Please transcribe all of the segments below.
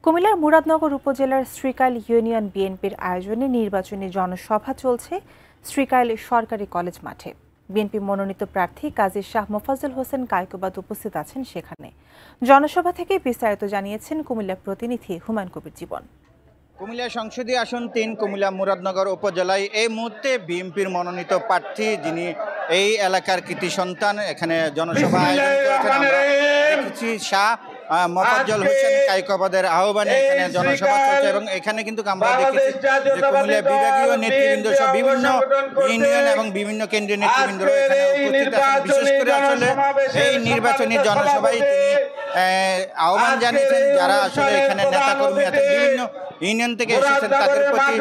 কুমিল্লার মুরাদনগর উপজেলার শ্রীকাইল ইউনিয়ন বিএনপির আয়োজনে নির্বাচনী জনসভা চলছে শ্রীকাইল সরকারি কলেজ মাঠে। বিএনপি মনোনীত প্রার্থী কাজী শাহ মোফাজ্জল হোসেন কায়কোবাদ উপস্থিত আছেন সেখানে। জনসভা থেকে বিস্তারিত জানিয়েছেন কুমিল্লা প্রতিনিধি হুমায়ুন কবির জীবন। কুমিল্লা সংসদীয় আসন ৩ কুমিল্লা মুরাদনগর উপজেলায় এই মুহূর্তে বিএনপির মনোনীত প্রার্থী যিনি এই এলাকার কৃতি সন্তান এখানে জনসভা আয়োজন করেছেন। আমরা দেখেছি শাহ মোফাজ্জল হোসেন কায়কোবাদের আহ্বানে এখানে জনসভা চলছে এবং এখানে কিন্তু আমরা দেখেছি যে কুমিল্লা বিভাগীয় নেতৃবৃন্দ সহ বিভিন্ন ইউনিয়ন এবং বিভিন্ন কেন্দ্রীয় নেতৃবৃন্দ এখানে উপস্থিত আছেন। বিশেষ করে আসলে এই নির্বাচনী জনসভায় তিনি আহ্বান জানিয়েছেন যারা আসলে এখানে নেতাকর্মী আছেন বিভিন্ন ইউনিয়ন থেকে এসেছেন তাদের প্রতি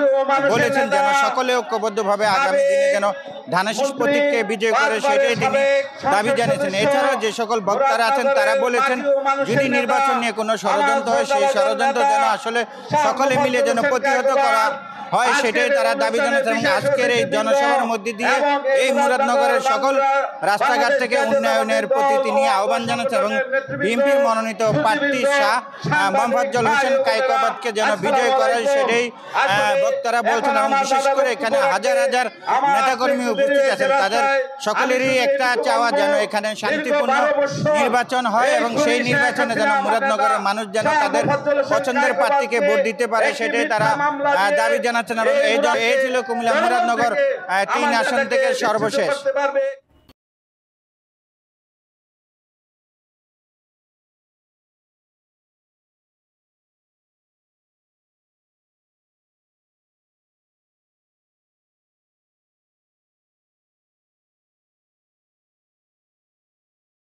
বলেছেন যেন সকলে ঐক্যবদ্ধভাবে আগামী দিনে যেন ধানের শীষ প্রতীককে বিজয় করে সেটাই তিনি দাবি জানিয়েছেন। এছাড়াও যে সকল বক্তারা আছেন তারা বলেছেন যদি নির্বাচন নিয়ে কোনো ষড়যন্ত্র হয় সেই ষড়যন্ত্র যেন আসলে সকলে মিলে যেন প্রতিহত করা হয় সেটাই তারা দাবি জানিয়েছেন। এবং আজকের এই জনসভার মধ্যে দিয়ে এই মুরাদনগরের সকল রাস্তাঘাট থেকে উন্নয়নের প্রতি তিনি আহ্বান জানাচ্ছেন এবং বিএনপির মনোনীত প্রার্থী শাহ মোফাজ্জল হোসেন কায়কোবাদকে যেন বিজয় করে সেটাই বক্তারা বলছেন। এবং বিশেষ করে এখানে হাজার হাজার নেতাকর্মী উপস্থিত আছেন তাদের সকলেরই একটা চাওয়া যেন এখানে শান্তিপূর্ণ নির্বাচন হয় এবং সেই নির্বাচনে যেন মুরাদনগরের মানুষ যেন তাদের পছন্দের প্রার্থীকে ভোট দিতে পারে সেটাই তারা দাবি জানাচ্ছেন। এবং এই ছিল কুমিল্লা মুরাদনগর ৩ আসন থেকে সর্বশেষ।